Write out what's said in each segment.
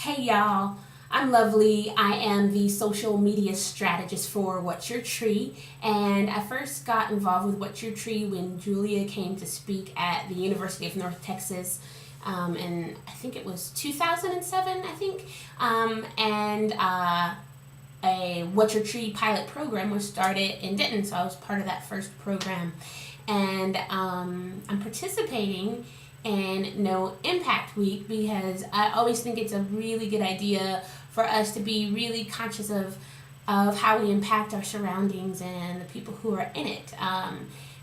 Hey y'all, I'm Lovely. I am the social media strategist for What's Your Tree, and I first got involved with What's Your Tree when Julia came to speak at the University of North Texas, and I think it was 2007, I think, and a What's Your Tree pilot program was started in Denton, so I was part of that first program, and I'm participating in No Impact Week because I always think it's a really good idea for us to be really conscious of how we impact our surroundings and the people who are in it,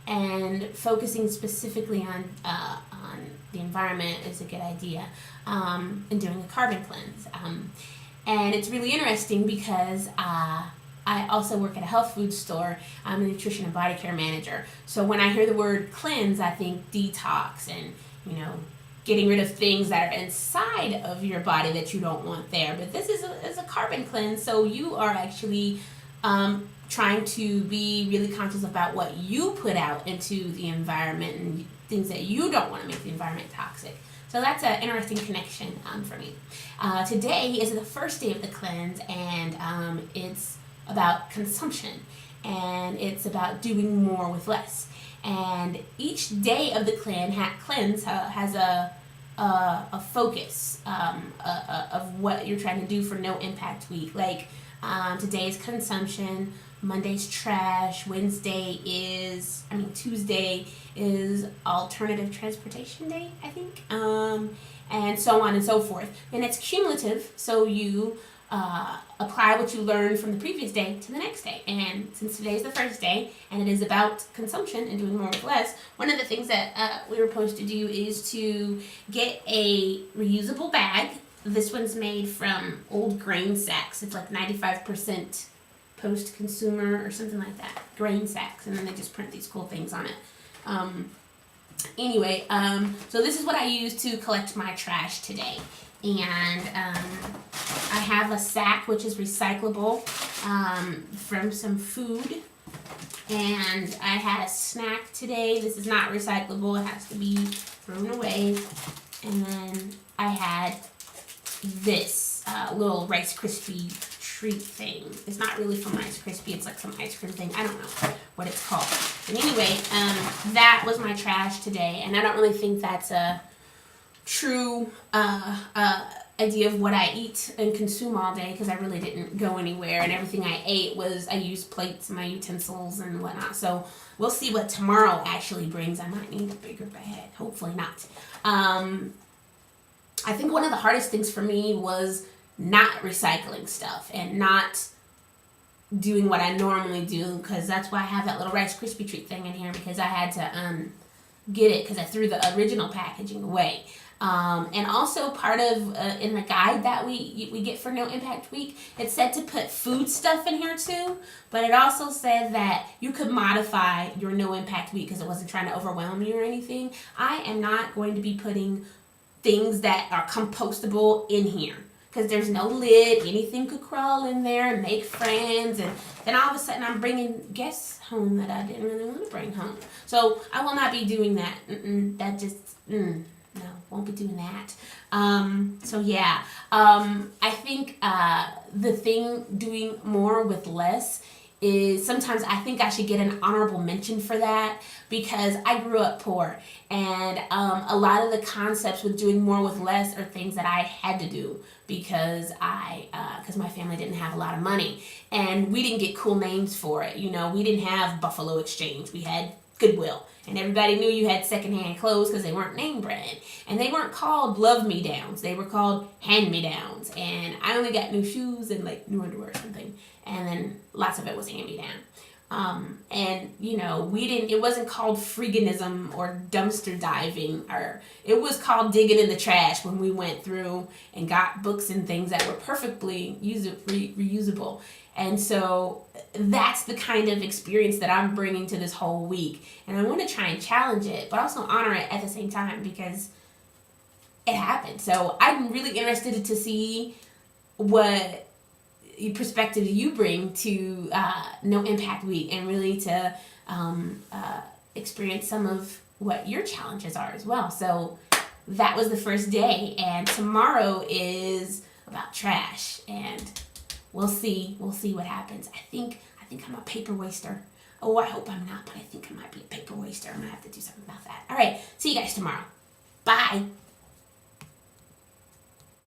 and focusing specifically on the environment is a good idea, and doing a carbon cleanse. And it's really interesting because I also work at a health food store. I'm a nutrition and body care manager. So when I hear the word cleanse, I think detox and, getting rid of things that are inside of your body that you don't want there. But this is a carbon cleanse, so you are actually trying to be really conscious about what you put out into the environment and things that you don't want to make the environment toxic. So that's an interesting connection for me. Today is the first day of the cleanse, and it's about consumption, and it's about doing more with less. And each day of the cleanse has a focus of what you're trying to do for No Impact Week. Like today's consumption, Monday's trash, Tuesday is alternative transportation day, I think, and so on and so forth. And it's cumulative, so you apply what you learned from the previous day to the next day. And since today's the first day and it is about consumption and doing more with less, one of the things that we were supposed to do is to get a reusable bag. This one's made from old grain sacks. It's like 95% post-consumer or something like that. Grain sacks, and then they just print these cool things on it. So this is what I use to collect my trash today. And I have a sack which is recyclable from some food, and I had a snack today. This is not recyclable, it has to be thrown away. And then I had this little Rice Krispie treat thing. It's not really from Rice Krispie, it's like some ice cream thing. I don't know what it's called. But anyway, that was my trash today, and I don't really think that's a true idea of what I eat and consume all day, because I really didn't go anywhere, and everything I ate I used plates, my utensils and whatnot. So we'll see what tomorrow actually brings. I might need a bigger bag, hopefully not. I think one of the hardest things for me was not recycling stuff and not doing what I normally do, because that's why I have that little Rice Krispie treat thing in here, because I had to get it because I threw the original packaging away. And also part of in the guide that we get for No Impact Week, it said to put food stuff in here too, but it also said that you could modify your No Impact Week because it wasn't trying to overwhelm you or anything. I am not going to be putting things that are compostable in here because there's no lid. Anything could crawl in there and make friends, and then all of a sudden I'm bringing guests home that I didn't really want to bring home. So I will not be doing that. No, won't be doing that. I think the thing doing more with less is sometimes I think I should get an honorable mention for that, because I grew up poor, and a lot of the concepts with doing more with less are things that I had to do because my family didn't have a lot of money, and we didn't get cool names for it. We didn't have Buffalo Exchange. We had Goodwill, and everybody knew you had secondhand clothes because they weren't name brand, and they weren't called love-me-downs. They were called hand-me-downs, and I only got new shoes and like new underwear or something, and then lots of it was hand-me-down. It wasn't called freeganism or dumpster diving, or it was called digging in the trash when we went through and got books and things that were perfectly reusable. And so that's the kind of experience that I'm bringing to this whole week. And I want to try and challenge it, but also honor it at the same time, because it happened. So I'm really interested to see what perspective you bring to No Impact Week, and really to experience some of what your challenges are as well. So that was the first day, and tomorrow is about trash, and we'll see what happens. I think I'm a paper waster. Oh, I hope I'm not, but I think I might be a paper waster. I'm gonna have to do something about that. All right, see you guys tomorrow. Bye.